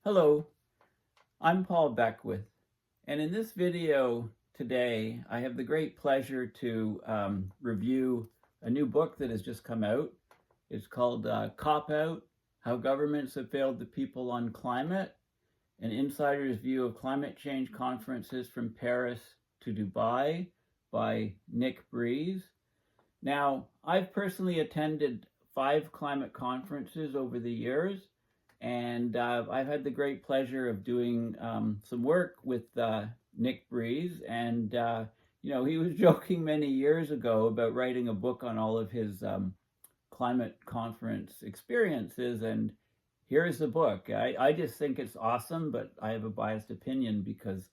Hello, I'm Paul Beckwith, and in this video today, I have the great pleasure to review a new book that has just come out. It's called COPOUT, How Governments Have Failed the People on Climate, an Insider's View of Climate Change Conferences from Paris to Dubai by Nick Breeze. Now, I've personally attended 5 climate conferences over the years, and I've had the great pleasure of doing some work with Nick Breeze. And, he was joking many years ago about writing a book on all of his climate conference experiences. And here's the book. I just think it's awesome, but I have a biased opinion because,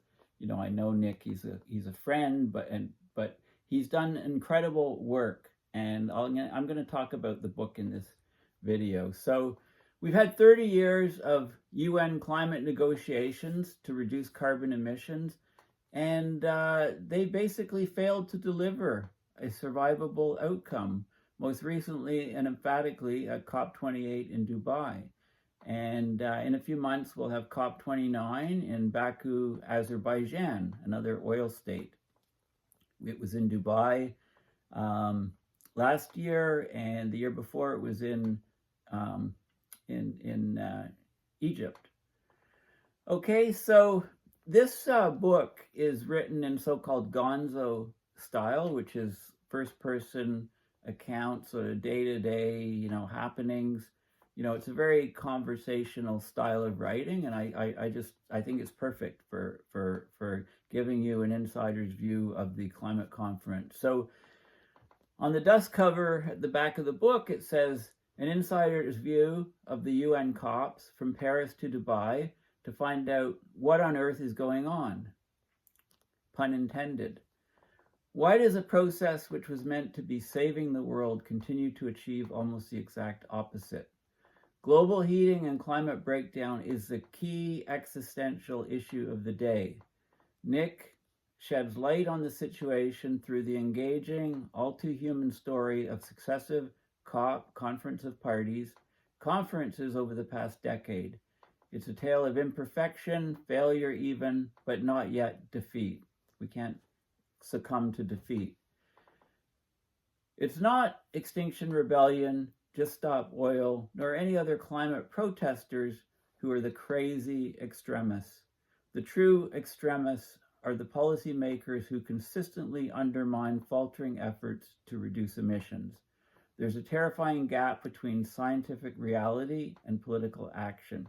I know Nick, he's a friend, but he's done incredible work. And I'm going to talk about the book in this video. So, we've had 30 years of UN climate negotiations to reduce carbon emissions, and they basically failed to deliver a survivable outcome, most recently and emphatically at COP28 in Dubai. And in a few months, we'll have COP29 in Baku, Azerbaijan, another oil state. It was in Dubai last year, and the year before it was in Egypt. Okay, so this book is written in so-called gonzo style, which is first-person accounts, sort of day-to-day, happenings. It's a very conversational style of writing, and I think it's perfect for giving you an insider's view of the climate conference. So, on the dust cover at the back of the book, it says, an insider's view of the UN COPs from Paris to Dubai to find out what on earth is going on. Pun intended. Why does a process which was meant to be saving the world continue to achieve almost the exact opposite? Global heating and climate breakdown is the key existential issue of the day. Nick sheds light on the situation through the engaging, all-too-human story of successive COP, Conference of Parties, conferences over the past decade. It's a tale of imperfection, failure even, but not yet defeat. We can't succumb to defeat. It's not Extinction Rebellion, Just Stop Oil, nor any other climate protesters who are the crazy extremists. The true extremists are the policymakers who consistently undermine faltering efforts to reduce emissions. There's a terrifying gap between scientific reality and political action.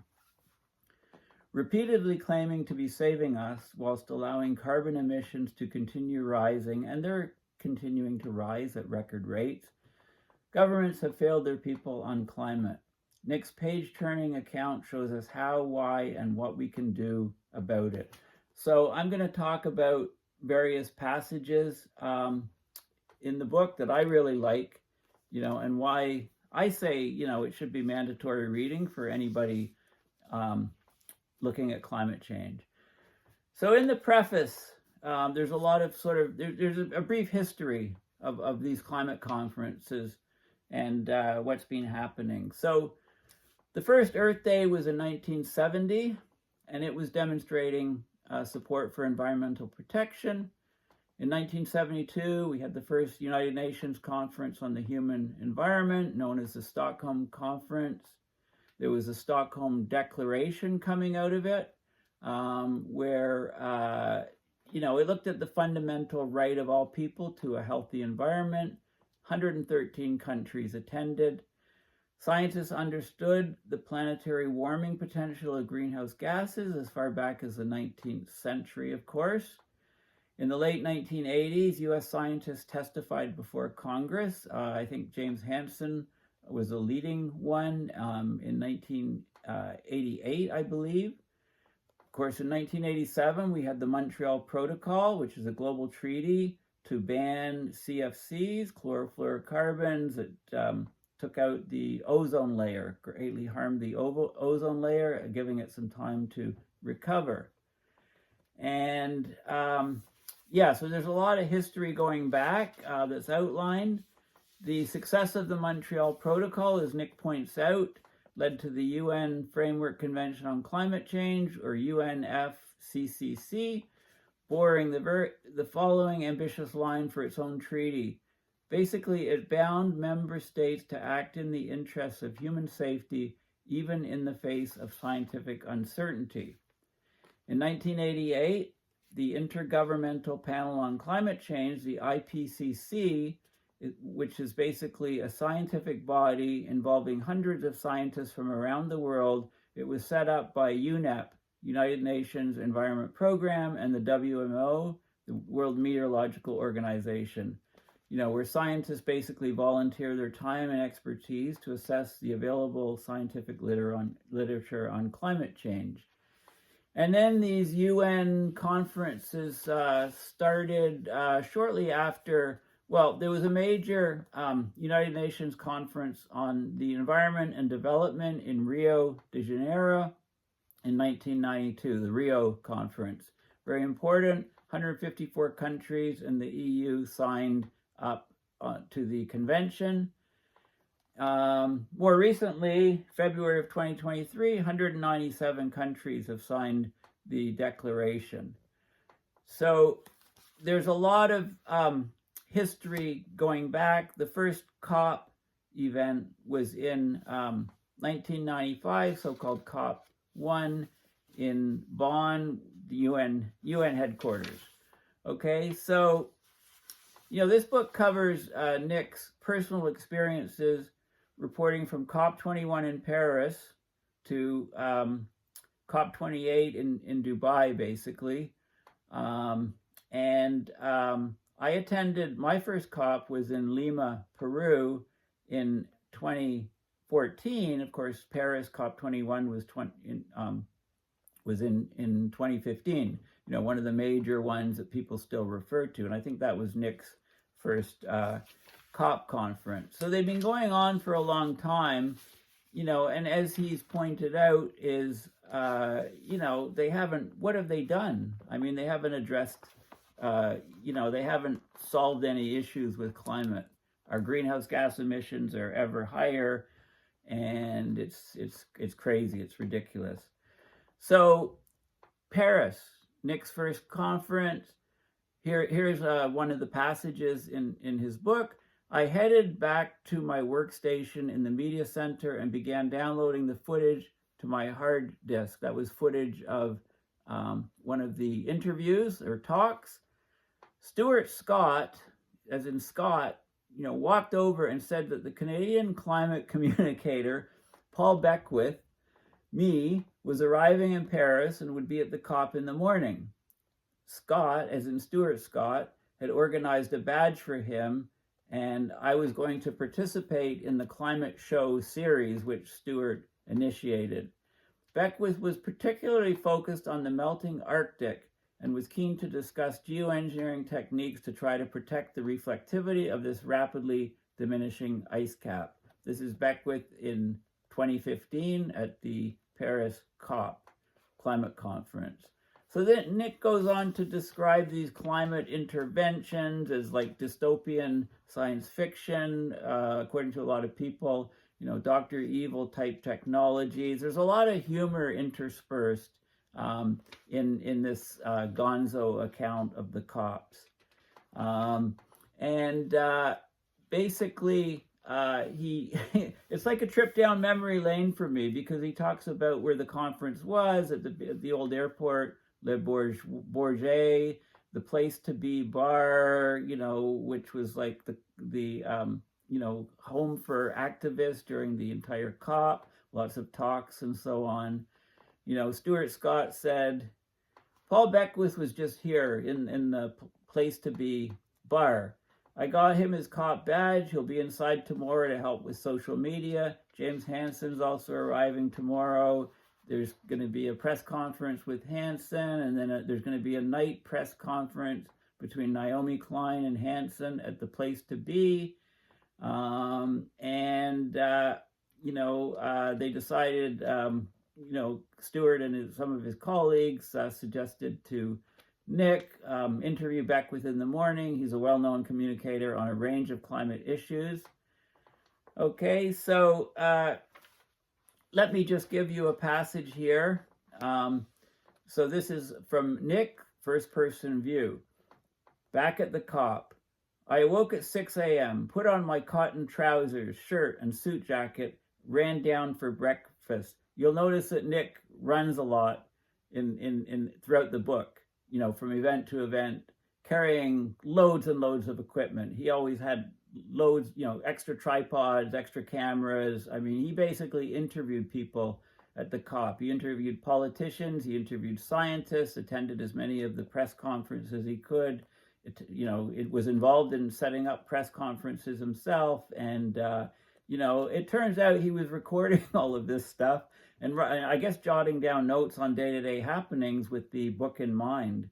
Repeatedly claiming to be saving us whilst allowing carbon emissions to continue rising, and they're continuing to rise at record rates, governments have failed their people on climate. Nick's page-turning account shows us how, why, and what we can do about it. So I'm going to talk about various passages in the book that I really like, and why I say, it should be mandatory reading for anybody looking at climate change. So in the preface, there's a lot of there's a brief history of these climate conferences and what's been happening. So the first Earth Day was in 1970, and it was demonstrating support for environmental protection. In 1972, we had the first United Nations Conference on the Human Environment, known as the Stockholm Conference. There was a Stockholm Declaration coming out of it, where, it looked at the fundamental right of all people to a healthy environment. 113 countries attended. Scientists understood the planetary warming potential of greenhouse gases as far back as the 19th century, of course. In the late 1980s, U.S. scientists testified before Congress. I think James Hansen was a leading one in 1988, I believe. Of course, in 1987, we had the Montreal Protocol, which is a global treaty to ban CFCs, chlorofluorocarbons, that took out the ozone layer, greatly harmed the ozone layer, giving it some time to recover. And so there's a lot of history going back that's outlined. The success of the Montreal Protocol, as Nick points out, led to the UN Framework Convention on Climate Change, or UNFCCC, borrowing the following ambitious line for its own treaty. Basically, it bound member states to act in the interests of human safety, even in the face of scientific uncertainty. In 1988, the Intergovernmental Panel on Climate Change, the IPCC, which is basically a scientific body involving hundreds of scientists from around the world, it was set up by UNEP, United Nations Environment Program, and the WMO, the World Meteorological Organization, where scientists basically volunteer their time and expertise to assess the available scientific literature on climate change. And then these UN conferences started shortly after. Well, there was a major United Nations conference on the environment and development in Rio de Janeiro in 1992, the Rio Conference. Very important, 154 countries and the EU signed up to the convention. More recently, February of 2023, 197 countries have signed the declaration. So there's a lot of history going back. The first COP event was in 1995, so-called COP1 in Bonn, the UN headquarters. Okay, so this book covers Nick's personal experiences reporting from COP21 in Paris to COP28 in Dubai, basically. I attended, my first COP was in Lima, Peru in 2014. Of course, Paris COP21 was in 2015. One of the major ones that people still refer to. And I think that was Nick's first COP conference. So they've been going on for a long time, and as he's pointed out is, they haven't, what have they done? I mean, they haven't addressed, they haven't solved any issues with climate. Our greenhouse gas emissions are ever higher, and it's crazy, it's ridiculous. So Paris, Nick's first conference, here's one of the passages in his book. I headed back to my workstation in the media center and began downloading the footage to my hard disk. That was footage of one of the interviews or talks. Stuart Scott, as in Scott, walked over and said that the Canadian climate communicator, Paul Beckwith, was arriving in Paris and would be at the COP in the morning. Scott, as in Stuart Scott, had organized a badge for him, and I was going to participate in the climate show series, which Stuart initiated. Beckwith was particularly focused on the melting Arctic and was keen to discuss geoengineering techniques to try to protect the reflectivity of this rapidly diminishing ice cap. This is Beckwith in 2015 at the Paris COP climate conference. So then Nick goes on to describe these climate interventions as like dystopian science fiction, according to a lot of people, Dr. Evil type technologies. There's a lot of humor interspersed in this gonzo account of the COPs. Basically, it's like a trip down memory lane for me, because he talks about where the conference was at the old airport, Le Bourget, the place to be bar, which was like the home for activists during the entire COP, lots of talks and so on. Stuart Scott said, Paul Beckwith was just here in the place to be bar. I got him his COP badge. He'll be inside tomorrow to help with social media. James Hansen's also arriving tomorrow. There's going to be a press conference with Hansen, and then there's going to be a night press conference between Naomi Klein and Hansen at the place to be. They decided, Stuart and some of his colleagues suggested to Nick interview Beckwith in the morning. He's a well-known communicator on a range of climate issues. Okay, so let me just give you a passage here. So this is from Nick, first person view. Back at the COP. I awoke at 6 a.m., put on my cotton trousers, shirt, and suit jacket, ran down for breakfast. You'll notice that Nick runs a lot in throughout the book, from event to event, carrying loads and loads of equipment. He always had loads, extra tripods, extra cameras. I mean, he basically interviewed people at the COP. He interviewed politicians, he interviewed scientists, attended as many of the press conferences as he could. It was involved in setting up press conferences himself. And, it turns out he was recording all of this stuff and I guess jotting down notes on day-to-day happenings with the book in mind.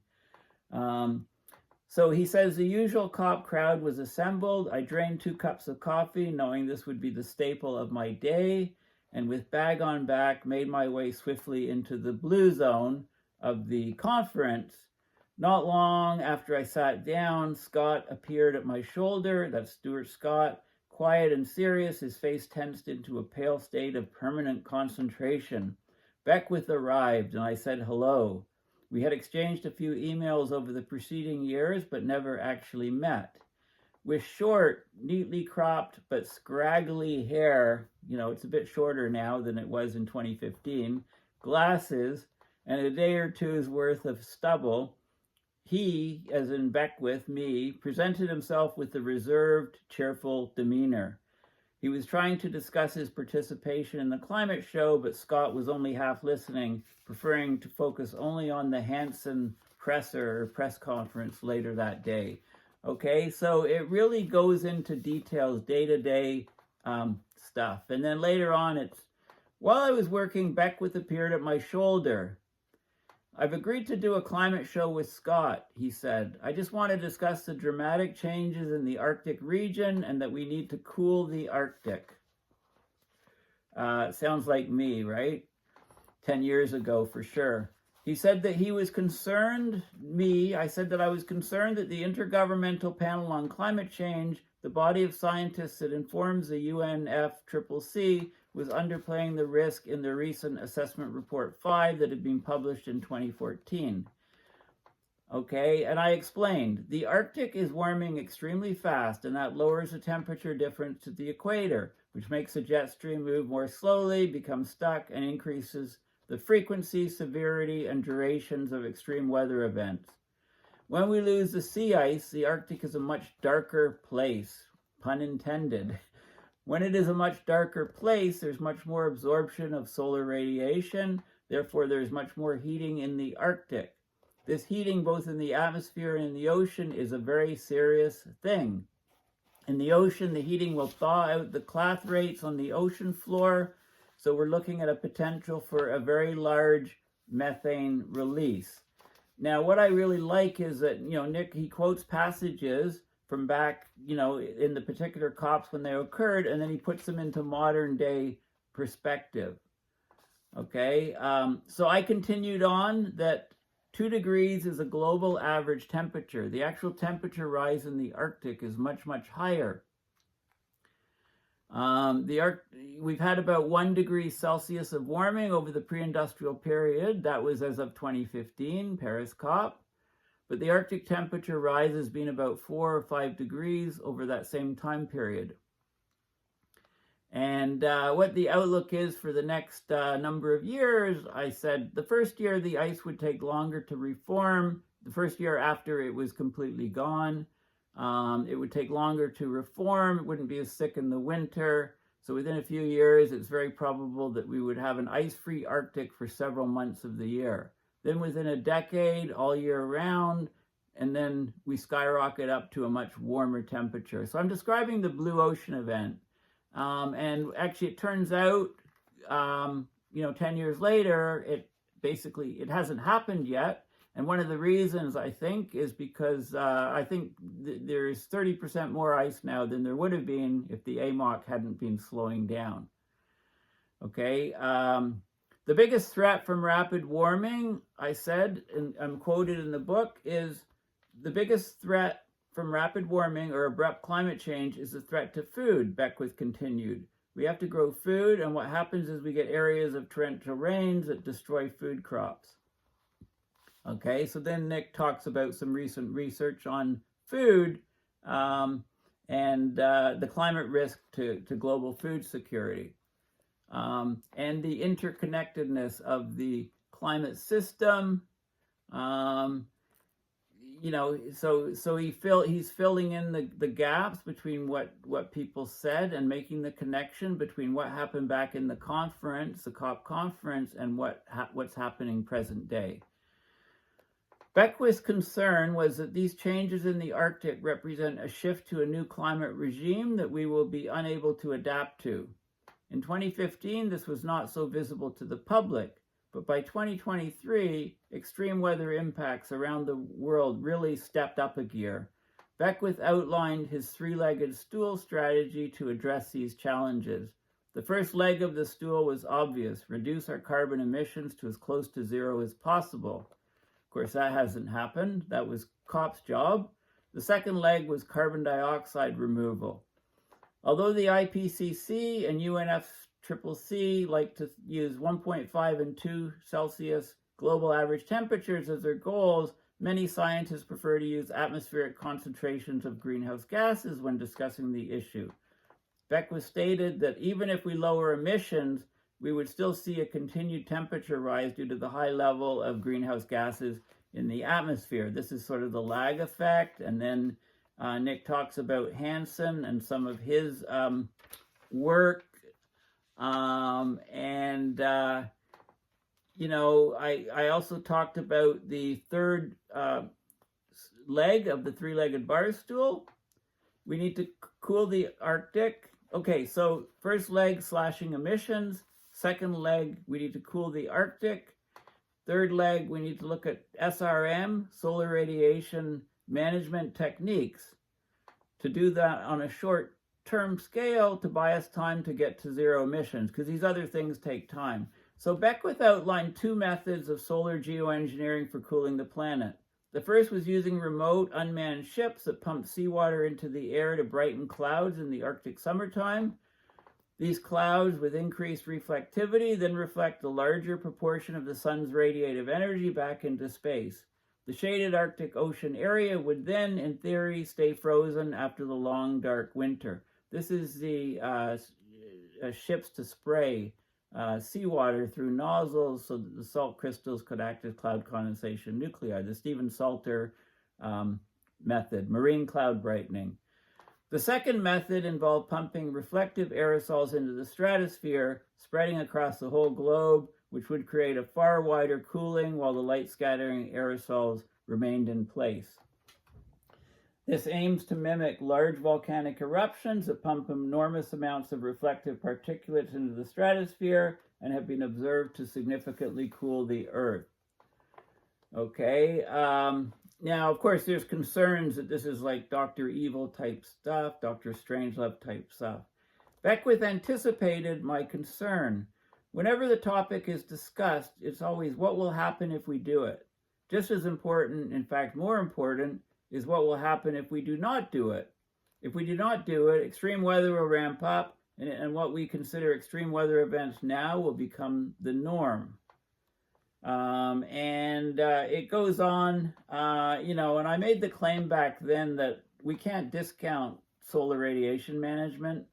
So he says, the usual COP crowd was assembled. I drained 2 cups of coffee, knowing this would be the staple of my day, and with bag on back, made my way swiftly into the blue zone of the conference. Not long after I sat down, Scott appeared at my shoulder. That's Stuart Scott, quiet and serious, his face tensed into a pale state of permanent concentration. Beckwith arrived, and I said hello. We had exchanged a few emails over the preceding years, but never actually met. With short, neatly cropped, but scraggly hair, it's a bit shorter now than it was in 2015, glasses, and a day or two's worth of stubble, he, as in Beckwith, me, presented himself with a reserved, cheerful demeanor. He was trying to discuss his participation in the climate show, but Scott was only half listening, preferring to focus only on the Hansen press conference later that day. Okay, so it really goes into details, day-to-day stuff. And then later on, it's, while I was working, Beckwith appeared at my shoulder. I've agreed to do a climate show with Scott, he said. I just want to discuss the dramatic changes in the Arctic region and that we need to cool the Arctic. Sounds like me, right? 10 years ago, for sure. He said that he was concerned, I said that I was concerned that the Intergovernmental Panel on Climate Change, the body of scientists that informs the UNFCCC, was underplaying the risk in the recent Assessment Report 5 that had been published in 2014. Okay, and I explained, the Arctic is warming extremely fast, and that lowers the temperature difference to the equator, which makes the jet stream move more slowly, become stuck, and increases the frequency, severity, and durations of extreme weather events. When we lose the sea ice, the Arctic is a much darker place, pun intended. When it is a much darker place, there's much more absorption of solar radiation, therefore there's much more heating in the Arctic. This heating, both in the atmosphere and in the ocean, is a very serious thing. In the ocean, the heating will thaw out the clathrates on the ocean floor, so we're looking at a potential for a very large methane release. Now, what I really like is that, Nick, he quotes passages from back, in the particular COPs when they occurred, and then he puts them into modern day perspective. Okay, so I continued on that 2 degrees is a global average temperature. The actual temperature rise in the Arctic is much, much higher. We've had about 1 degree Celsius of warming over the pre-industrial period. That was as of 2015, Paris COP. But the Arctic temperature rise has been about 4 or 5 degrees over that same time period. And what the outlook is for the next number of years, I said the first year the ice would take longer to reform. The first year after it was completely gone. It would take longer to reform. It wouldn't be as thick in the winter. So within a few years, it's very probable that we would have an ice-free Arctic for several months of the year. Then within a decade, all year round, and then we skyrocket up to a much warmer temperature. So I'm describing the blue ocean event. And actually it turns out, 10 years later, it hasn't happened yet. And one of the reasons, I think, is because I think there's 30% more ice now than there would have been if the AMOC hadn't been slowing down. Okay, the biggest threat from rapid warming, I said, and I'm quoted in the book, is the biggest threat from rapid warming or abrupt climate change is the threat to food, Beckwith continued. We have to grow food, and what happens is we get areas of torrential rains that destroy food crops. Okay, so then Nick talks about some recent research on food and the climate risk to global food security, and the interconnectedness of the climate system. So he's filling in the gaps between what people said and making the connection between what happened back in the conference, the COP conference, and what's happening present day. Beckwith's concern was that these changes in the Arctic represent a shift to a new climate regime that we will be unable to adapt to. In 2015, this was not so visible to the public, but by 2023, extreme weather impacts around the world really stepped up a gear. Beckwith outlined his three-legged stool strategy to address these challenges. The first leg of the stool was obvious: reduce our carbon emissions to as close to zero as possible. Of course, that hasn't happened. That was COP's job. The second leg was carbon dioxide removal. Although the IPCC and UNFCCC like to use 1.5 and 2 Celsius global average temperatures as their goals, many scientists prefer to use atmospheric concentrations of greenhouse gases when discussing the issue. Beckwith stated that even if we lower emissions, we would still see a continued temperature rise due to the high level of greenhouse gases in the atmosphere. This is sort of the lag effect. And then Nick talks about Hansen and some of his work. I also talked about the third leg of the three-legged bar stool. We need to cool the Arctic. Okay, so first leg, slashing emissions. Second leg, we need to cool the Arctic. Third leg, we need to look at SRM, solar radiation management techniques, to do that on a short-term scale to buy us time to get to zero emissions, because these other things take time. So Beckwith outlined two methods of solar geoengineering for cooling the planet. The first was using remote unmanned ships that pumped seawater into the air to brighten clouds in the Arctic summertime. These clouds, with increased reflectivity, then reflect a larger proportion of the sun's radiative energy back into space. The shaded Arctic Ocean area would then, in theory, stay frozen after the long, dark winter. This is the ships to spray seawater through nozzles so that the salt crystals could act as cloud condensation nuclei, the Stephen Salter method, marine cloud brightening. The second method involved pumping reflective aerosols into the stratosphere, spreading across the whole globe, which would create a far wider cooling while the light scattering aerosols remained in place. This aims to mimic large volcanic eruptions that pump enormous amounts of reflective particulates into the stratosphere and have been observed to significantly cool the Earth. Okay, now, of course, there's concerns that this is like Dr. Evil type stuff, Dr. Strangelove type stuff. Beckwith anticipated my concern. Whenever the topic is discussed, it's always what will happen if we do it. Just as important, in fact, more important, is what will happen if we do not do it. If we do not do it, extreme weather will ramp up, and what we consider extreme weather events now will become the norm. It goes on, and I made the claim back then that we can't discount solar radiation management.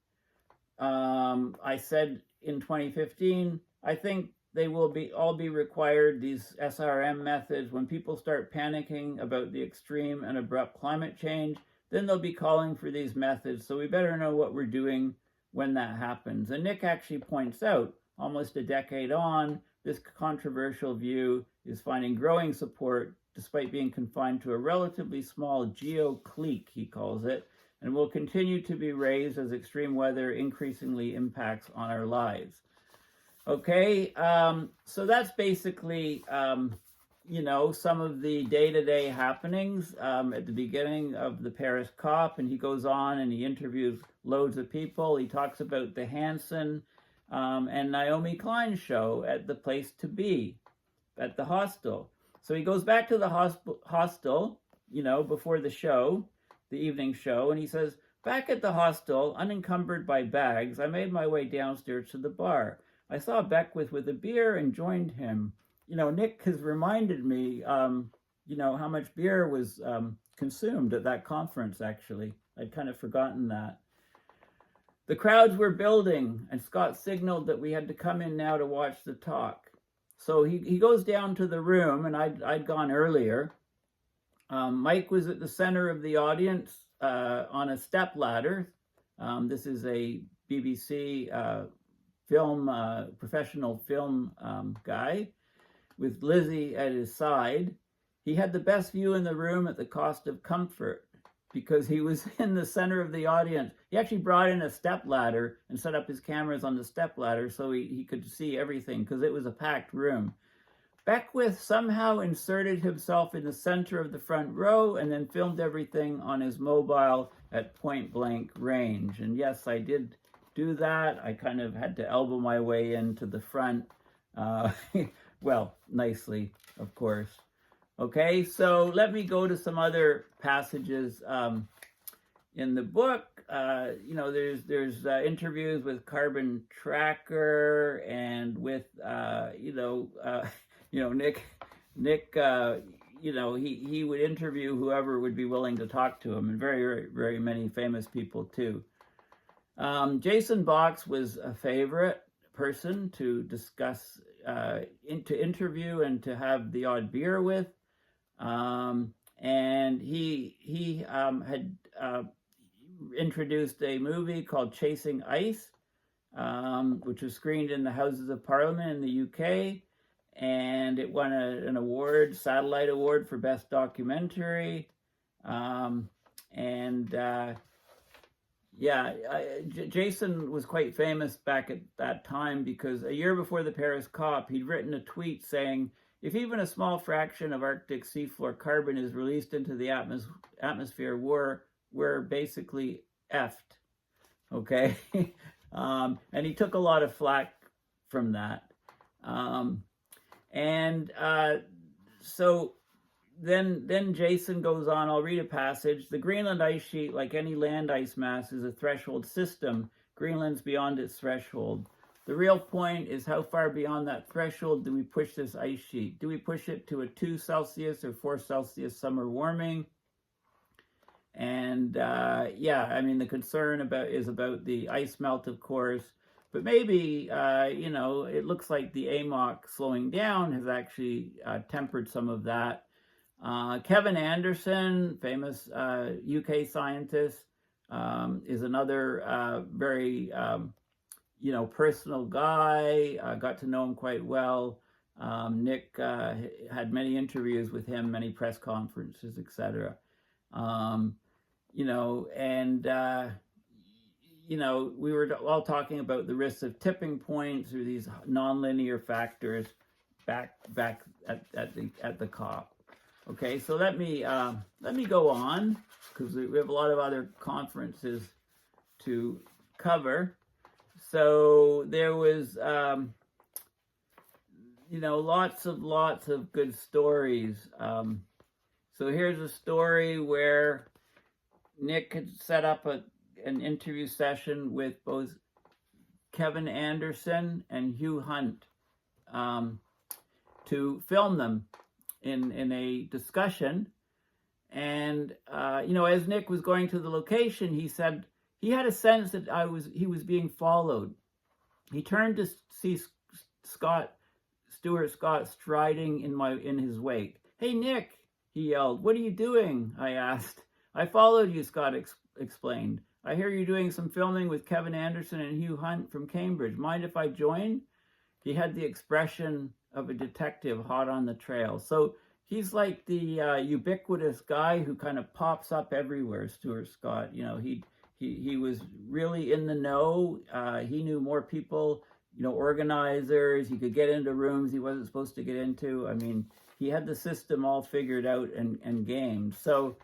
I said in 2015, I think they will all be required, these SRM methods. When people start panicking about the extreme and abrupt climate change, then they'll be calling for these methods. So we better know what we're doing when that happens. And Nick actually points out, almost a decade on, this controversial view is finding growing support despite being confined to a relatively small geo-clique, he calls it, and will continue to be raised as extreme weather increasingly impacts on our lives. Okay, so that's basically, some of the day-to-day happenings at the beginning of the Paris COP, and he goes on and he interviews loads of people. He talks about the Hansen and Naomi Klein show at the place to be, at the hostel. So he goes back to the hostel, before the show, the evening show, and he says, Back at the hostel, unencumbered by bags, I made my way downstairs to the bar. I saw Beckwith with a beer and joined him. Nick has reminded me, how much beer was consumed at that conference, actually. I'd kind of forgotten that. The crowds were building, and Scott signaled that we had to come in now to watch the talk. So he goes down to the room, and I'd gone earlier. Mike was at the center of the audience on a step ladder. This is a BBC professional film guy with Lizzie at his side. He had the best view in the room at the cost of comfort because he was in the center of the audience. He actually brought in a step ladder and set up his cameras on the step ladder so he could see everything because it was a packed room. Beckwith somehow inserted himself in the center of the front row and then filmed everything on his mobile at point blank range. And yes, I did do that. I kind of had to elbow my way into the front. Well, nicely, of course. Okay, so let me go to some other passages in the book. There's interviews with Carbon Tracker and with Nick. He would interview whoever would be willing to talk to him, and very, very, very many famous people too. Jason Box was a favorite person to discuss, to interview, and to have the odd beer with. And he had introduced a movie called Chasing Ice, which was screened in the Houses of Parliament in the UK, and it won an award, Satellite Award for Best Documentary. Jason was quite famous back at that time because a year before the Paris COP, he'd written a tweet saying, "If even a small fraction of Arctic seafloor carbon is released into the atmosphere, we're basically effed." Okay? And he took a lot of flack from that. So then Jason goes on, I'll read a passage. "The Greenland ice sheet, like any land ice mass, is a threshold system. Greenland's beyond its threshold. The real point is how far beyond that threshold do we push this ice sheet? Do we push it to a 2 Celsius or 4 Celsius summer warming?" And the concern is about the ice melt, of course, but maybe, it looks like the AMOC slowing down has actually tempered some of that. Kevin Anderson, famous UK scientist, is another very personal guy. I got to know him quite well. Nick had many interviews with him, many press conferences, etc. We were all talking about the risks of tipping points or these nonlinear factors back at the COP. Okay, so let me go on because we have a lot of other conferences to cover. So there was, lots of good stories. So here's a story where Nick had set up an interview session with both Kevin Anderson and Hugh Hunt to film them in a discussion. And, as Nick was going to the location, he said he had a sense that he was being followed. He turned to see Stuart Scott striding in his wake. "Hey, Nick," he yelled. "What are you doing?" I asked. "I followed you," Scott explained. "I hear you're doing some filming with Kevin Anderson and Hugh Hunt from Cambridge. Mind if I join?" He had the expression of a detective hot on the trail. So he's like the ubiquitous guy who kind of pops up everywhere, Stuart Scott. He was really in the know. He knew more people, organizers. He could get into rooms he wasn't supposed to get into. I mean, he had the system all figured out and gamed. So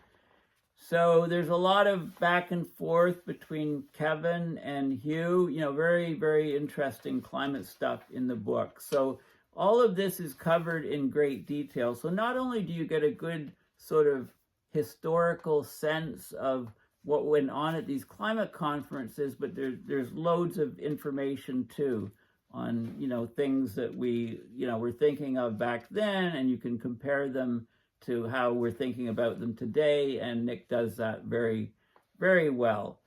there's a lot of back and forth between Kevin and Hugh, very, very interesting climate stuff in the book. So all of this is covered in great detail. So not only do you get a good sort of historical sense of what went on at these climate conferences, but there's loads of information too on, things that we, were thinking of back then, and you can compare them to how we're thinking about them today, and Nick does that very, very well.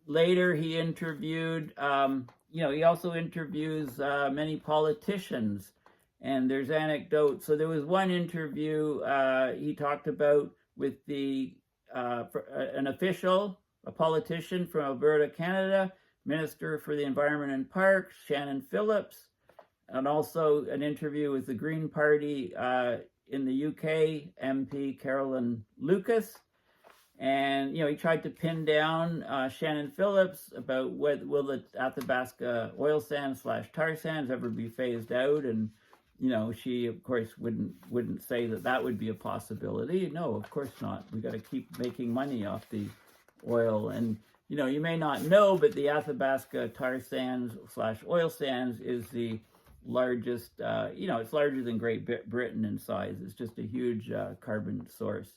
Later, he interviewed, he also interviews many politicians, and there's anecdotes. So there was one interview he talked about with an official, a politician from Alberta, Canada, Minister for the Environment and Parks, Shannon Phillips, and also an interview with the Green Party in the UK, MP Carolyn Lucas. And, he tried to pin down Shannon Phillips about will the Athabasca oil sands / tar sands ever be phased out. And, she, of course, wouldn't say that would be a possibility. No, of course not. We got to keep making money off the oil. And, you may not know, but the Athabasca tar sands / oil sands is the largest, it's larger than Great Britain in size. It's just a huge carbon source.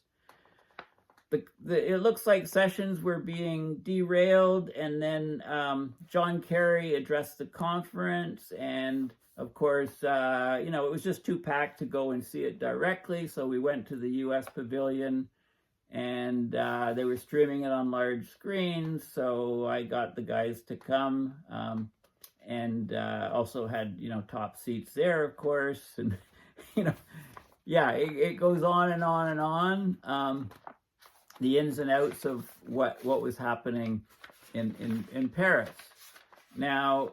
It looks like sessions were being derailed, and then John Kerry addressed the conference, and of course, it was just too packed to go and see it directly, so we went to the U.S. Pavilion, and they were streaming it on large screens, so I got the guys to come, and also had, top seats there, of course, and, yeah, it goes on and on and on. The ins and outs of what was happening in Paris. Now,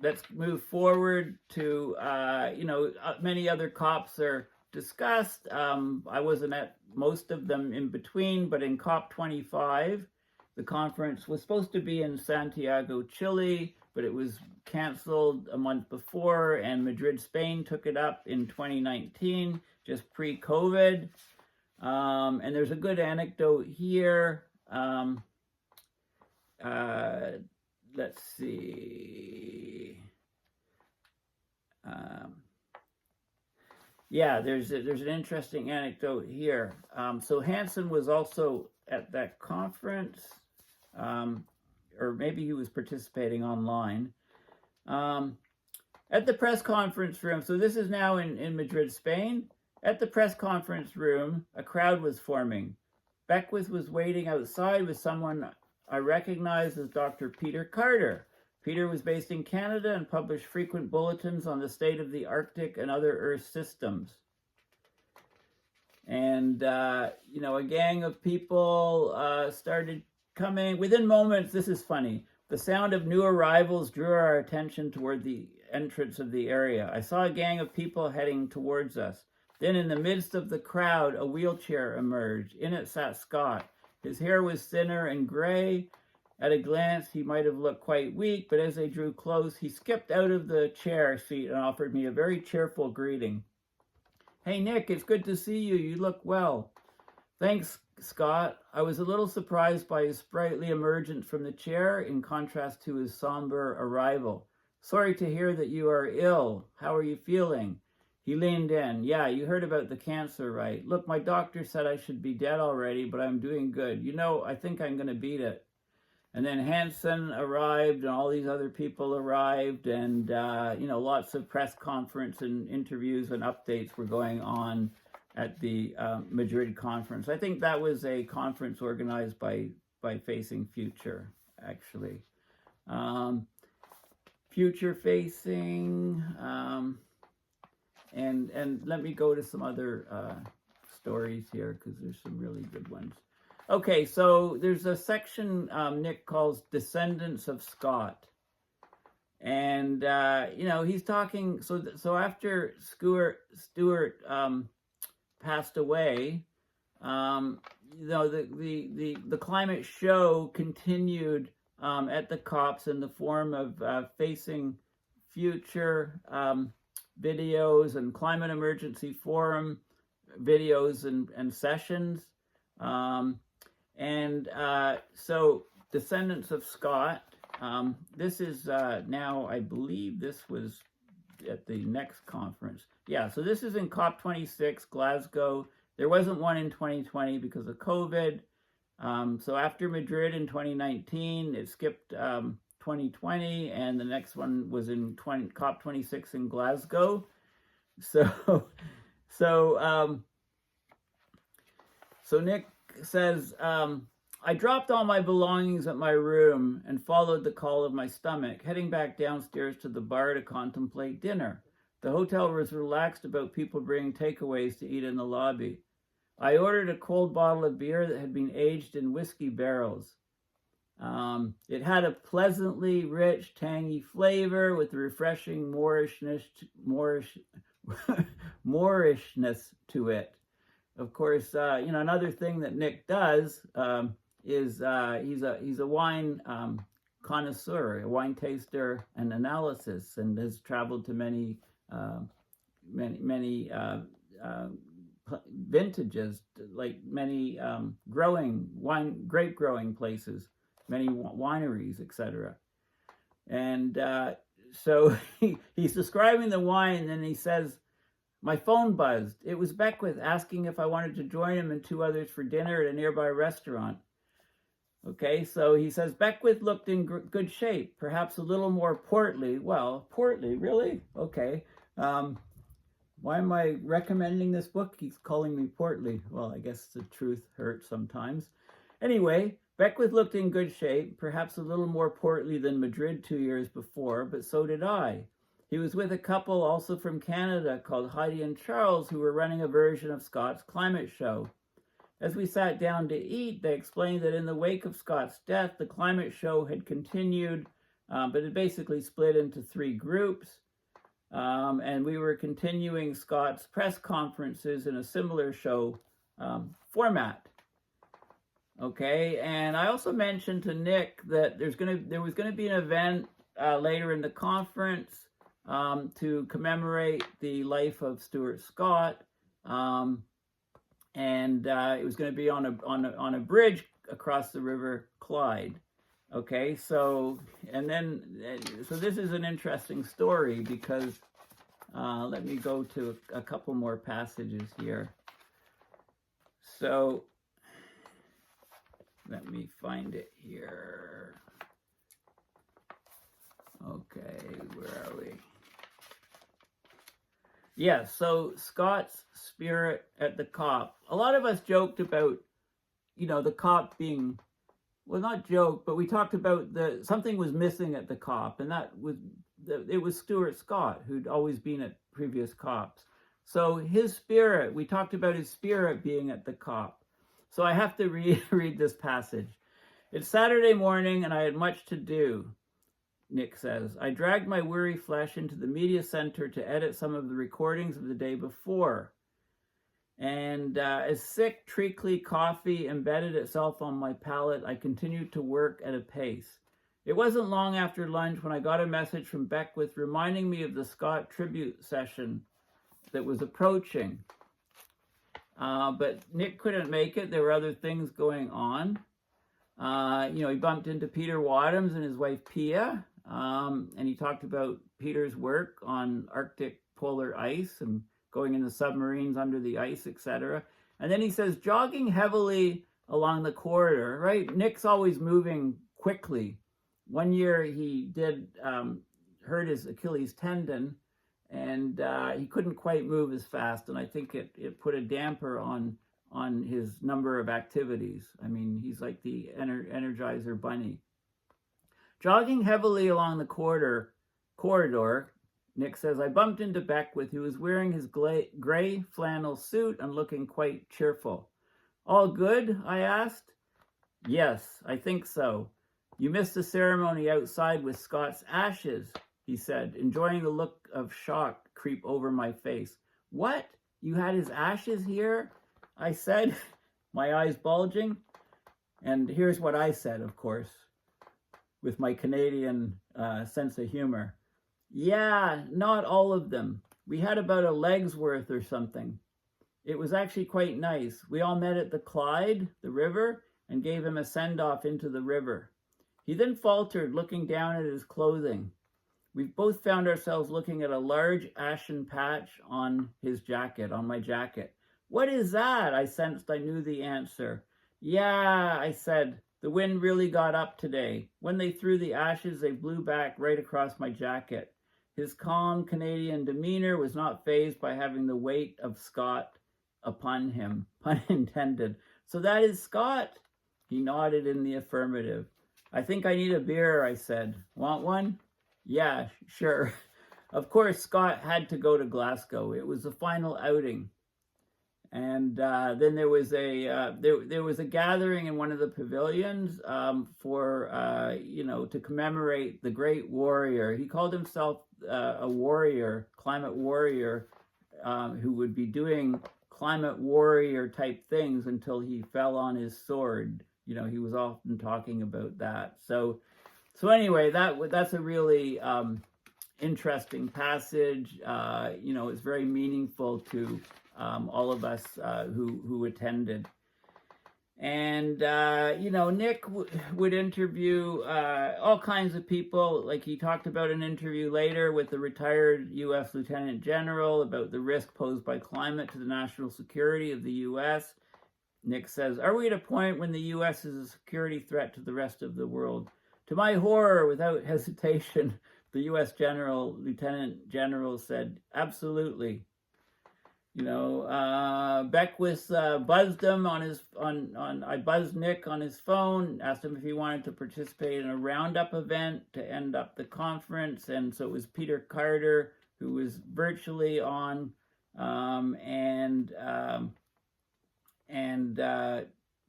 let's move forward to, many other COPs are discussed. I wasn't at most of them in between, but in COP25, the conference was supposed to be in Santiago, Chile, but it was canceled a month before, and Madrid, Spain took it up in 2019, just pre-COVID. And there's a good anecdote here. Let's see. Yeah, there's an interesting anecdote here. So Hansen was also at that conference, or maybe he was participating online. At the press conference room, so this is now in Madrid, Spain. At the press conference room, a crowd was forming. Beckwith was waiting outside with someone I recognized as Dr. Peter Carter. Peter was based in Canada and published frequent bulletins on the state of the Arctic and other Earth systems. And, a gang of people started coming. Within moments, this is funny, the sound of new arrivals drew our attention toward the entrance of the area. I saw a gang of people heading towards us. Then in the midst of the crowd, a wheelchair emerged. In it sat Scott. His hair was thinner and gray. At a glance, he might have looked quite weak, but as they drew close, he skipped out of the chair seat and offered me a very cheerful greeting. "Hey, Nick, it's good to see you. You look well." "Thanks, Scott." I was a little surprised by his sprightly emergence from the chair in contrast to his somber arrival. "Sorry to hear that you are ill. How are you feeling?" He leaned in. "Yeah, you heard about the cancer, right? Look, my doctor said I should be dead already, but I'm doing good. I think I'm going to beat it." And then Hansen arrived, and all these other people arrived, and, lots of press conference and interviews and updates were going on at the Madrid conference. I think that was a conference organized by Facing Future, actually. Future Facing... And let me go to some other stories here, because there's some really good ones. Okay, so there's a section Nick calls Descendants of Scott. And, he's talking, so after Stewart passed away, the climate show continued at the COPs in the form of Facing Future videos and Climate Emergency Forum videos and sessions. So Descendants of Scott, this is now, I believe this was at the next conference. Yeah, so this is in COP26, Glasgow, There wasn't one in 2020 because of COVID. So after Madrid in 2019, it skipped 2020, and the next one was in COP26 in Glasgow. So, so Nick says, I dropped all my belongings at my room and followed the call of my stomach, heading back downstairs to the bar to contemplate dinner. The hotel was relaxed about people bringing takeaways to eat in the lobby. I ordered a cold bottle of beer that had been aged in whiskey barrels. It had a pleasantly rich, tangy flavor with a refreshing Moorishness to it. Of course, another thing that Nick does is he's a wine connoisseur, a wine taster and analysis, and has traveled to many vintages, like many grape growing places, many wineries, etc. And so he's describing the wine, and he says, my phone buzzed. It was Beckwith asking if I wanted to join him and two others for dinner at a nearby restaurant. Okay, so he says, Beckwith looked in good shape, perhaps a little more portly. Well, portly, really? Okay. Why am I recommending this book? He's calling me portly. Well, I guess the truth hurts sometimes. Anyway, Beckwith looked in good shape, perhaps a little more portly than Madrid 2 years before, but so did I. He was with a couple also from Canada called Heidi and Charles, who were running a version of Scott's climate show. As we sat down to eat, they explained that in the wake of Scott's death, the climate show had continued, but it basically split into 3 groups. And we were continuing Scott's press conferences in a similar show format. Okay, and I also mentioned to Nick that there was going to be an event later in the conference to commemorate the life of Stuart Scott, and it was going to be on a bridge across the River Clyde. Okay, so this is an interesting story because let me go to a couple more passages here. So let me find it here. Okay, where are we? Yeah, so Scott's spirit at the COP. A lot of us joked about, the COP being, well, not joke, but we talked about something was missing at the COP, and it was Stuart Scott, who'd always been at previous COPs. So his spirit, we talked about his spirit being at the COP. So I have to read this passage. It's Saturday morning, and I had much to do. Nick says, I dragged my weary flesh into the media center to edit some of the recordings of the day before. And as sick, treacly coffee embedded itself on my palate, I continued to work at a pace. It wasn't long after lunch when I got a message from Beckwith reminding me of the Scott tribute session that was approaching. But Nick couldn't make it. There were other things going on. He bumped into Peter Wadhams and his wife Pia. And he talked about Peter's work on Arctic polar ice and going in the submarines under the ice, etc. And then he says, jogging heavily along the corridor, right? Nick's always moving quickly. One year he hurt his Achilles tendon, and he couldn't quite move as fast. And I think it put a damper on his number of activities. I mean, he's like the Energizer Bunny. Jogging heavily along the corridor, Nick says, I bumped into Beckwith, who was wearing his gray flannel suit and looking quite cheerful. All good? I asked. Yes, I think so. You missed the ceremony outside with Scott's ashes, he said, enjoying the look of shock creep over my face. What? You had his ashes here? I said, my eyes bulging. And here's what I said, of course, with my Canadian sense of humor. Yeah, not all of them. We had about a leg's worth or something. It was actually quite nice. We all met at the Clyde, the river, and gave him a send-off into the river. He then faltered, looking down at his clothing. We both found ourselves looking at a large ashen patch on his jacket, on my jacket. "What is that?" I sensed I knew the answer. "Yeah," I said, "the wind really got up today. When they threw the ashes, they blew back right across my jacket." His calm Canadian demeanor was not fazed by having the weight of Scott upon him, pun intended. "So that is Scott?" He nodded in the affirmative. "I think I need a beer," I said. "Want one?" "Yeah, sure." Of course, Scott had to go to Glasgow. It was the final outing. And then there was a gathering in one of the pavilions for to commemorate the great warrior. He called himself a warrior, climate warrior, who would be doing climate warrior type things until he fell on his sword. He was often talking about that. So anyway, that's a really interesting passage. It's very meaningful to all of us who attended. And Nick would interview all kinds of people. Like, he talked about an interview later with the retired U.S. Lieutenant General about the risk posed by climate to the national security of the U.S. Nick says, "Are we at a point when the U.S. is a security threat to the rest of the world?" To my horror, without hesitation, the U.S. Lieutenant General said, "Absolutely." Beckwith buzzed him I buzzed Nick on his phone, asked him if he wanted to participate in a roundup event to end up the conference. And so it was Peter Carter who was virtually on, and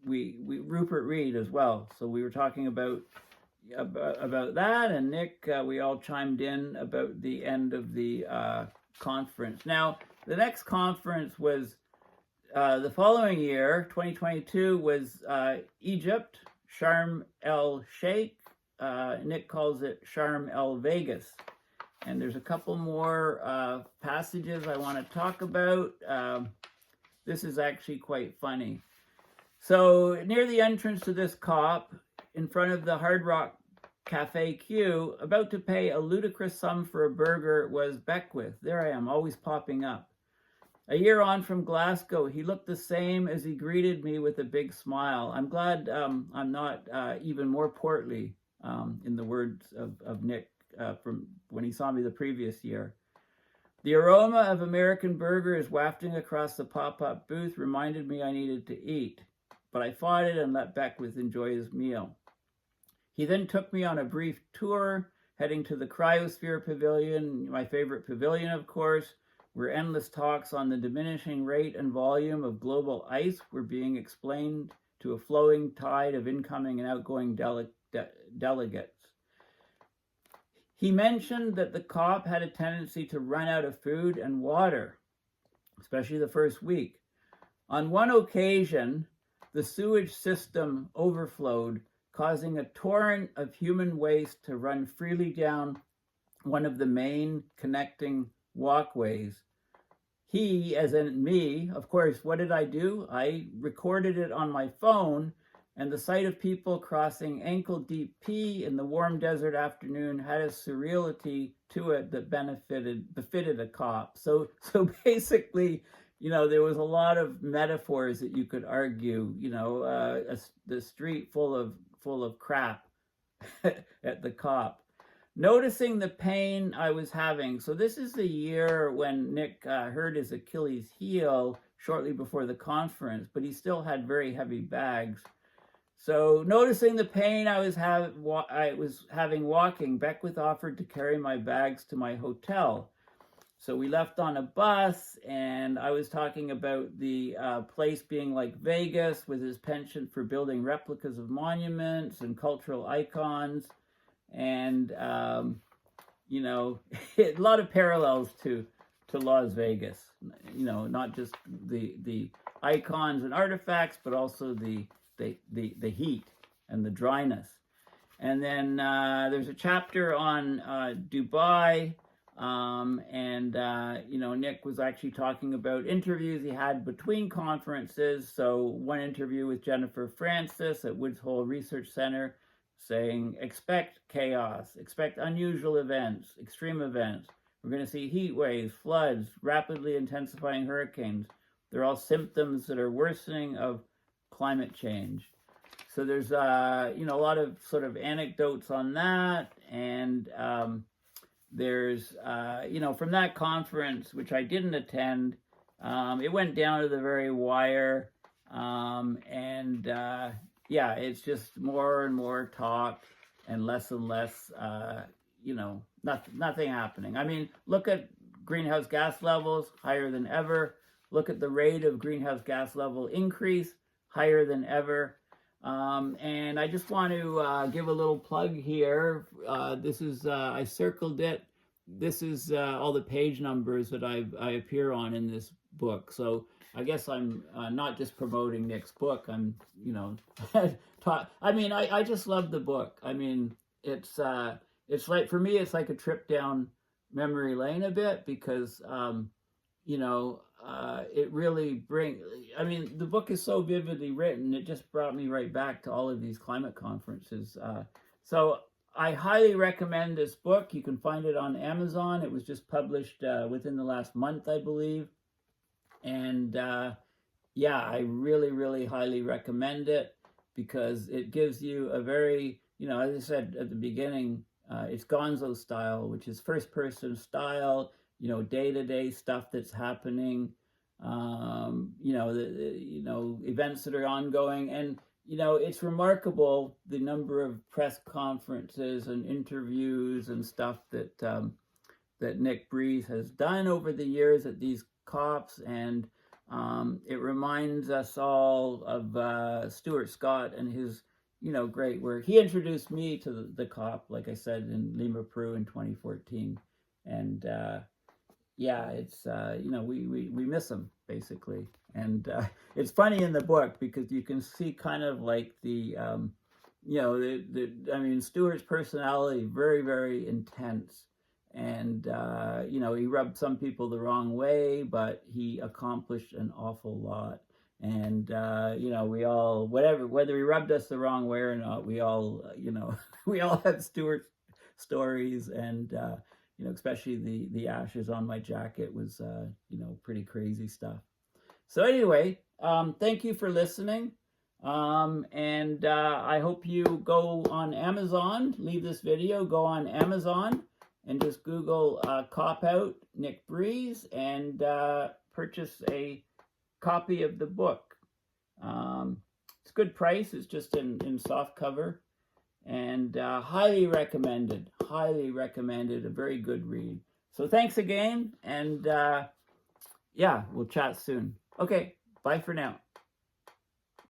Rupert Reed as well. So we were talking about that, and Nick, we all chimed in about the end of the conference. Now, the next conference was the following year, 2022, was Egypt, Sharm el-Sheikh. Nick calls it Sharm el-Vegas. And there's a couple more passages I want to talk about. This is actually quite funny. So near the entrance to this COP, in front of the Hard Rock Cafe queue, about to pay a ludicrous sum for a burger, was Beckwith. There I am, always popping up. A year on from Glasgow, he looked the same as he greeted me with a big smile. I'm glad I'm not even more portly, in the words of Nick from when he saw me the previous year. The aroma of American burgers wafting across the pop-up booth reminded me I needed to eat, but I fought it and let Beckwith enjoy his meal. He then took me on a brief tour, heading to the Cryosphere Pavilion, my favorite pavilion, of course, where endless talks on the diminishing rate and volume of global ice were being explained to a flowing tide of incoming and outgoing delegates. He mentioned that the COP had a tendency to run out of food and water, especially the first week. On one occasion, the sewage system overflowed, causing a torrent of human waste to run freely down one of the main connecting walkways. He, as in me, of course, what did I do? I recorded it on my phone, and the sight of people crossing ankle-deep pee in the warm desert afternoon had a surreality to it that befitted a COP. So basically, there was a lot of metaphors that you could argue. The street full of crap at the COP. Noticing the pain I was having. So this is the year when Nick hurt his Achilles heel shortly before the conference, but he still had very heavy bags. So noticing the pain I was having walking, Beckwith offered to carry my bags to my hotel. So we left on a bus, and I was talking about the place being like Vegas, with his penchant for building replicas of monuments and cultural icons. And, a lot of parallels to Las Vegas, not just the icons and artifacts, but also the heat and the dryness. And then there's a chapter on Dubai, Nick was actually talking about interviews he had between conferences. So one interview with Jennifer Francis at Woods Hole Research Center, saying, expect chaos, expect unusual events, extreme events. We're going to see heat waves, floods, rapidly intensifying hurricanes. They're all symptoms that are worsening of climate change. So there's, you know, a lot of sort of anecdotes on that. And there's, you know, from that conference, which I didn't attend, it went down to the very wire. Yeah, it's just more and more talk and less, you know, nothing happening. I mean, look at greenhouse gas levels, higher than ever. Look at the rate of greenhouse gas level increase, higher than ever. And I just want to give a little plug here. This is, I circled it. This is all the page numbers that I appear on in this book. So I guess I'm not just promoting Nick's book. I'm, you know, I mean, I just love the book. I mean, it's like, for me, it's like a trip down memory lane a bit, because, you know, it really I mean, the book is so vividly written, it just brought me right back to all of these climate conferences. So I highly recommend this book. You can find it on Amazon. It was just published within the last month, I believe. And yeah, I really, really highly recommend it, because it gives you a very, you know, as I said at the beginning, it's Gonzo style, which is first person style, you know, day-to-day stuff that's happening, you know, you know, events that are ongoing. And, you know, it's remarkable the number of press conferences and interviews and stuff that that Nick Breeze has done over the years at these COPs. And it reminds us all of Stuart Scott and his, you know, great work. He introduced me to the COP, like I said, in Lima, Peru in 2014. And yeah, it's, you know, we miss him, basically. And it's funny in the book, because you can see kind of like the, you know, I mean, Stuart's personality, very, very intense. And, you know, he rubbed some people the wrong way, but he accomplished an awful lot. And, you know, we all, whether he rubbed us the wrong way or not, we all, you know, we all have Stuart stories. And, you know, especially the ashes on my jacket was, you know, pretty crazy stuff. So anyway, thank you for listening. And I hope you go on Amazon, leave this video, go on Amazon, and just Google COPOUT Nick Breeze, and purchase a copy of the book. It's a good price. It's just in soft cover, and highly recommended. Highly recommended. A very good read. So thanks again, and yeah, we'll chat soon. Okay, bye for now.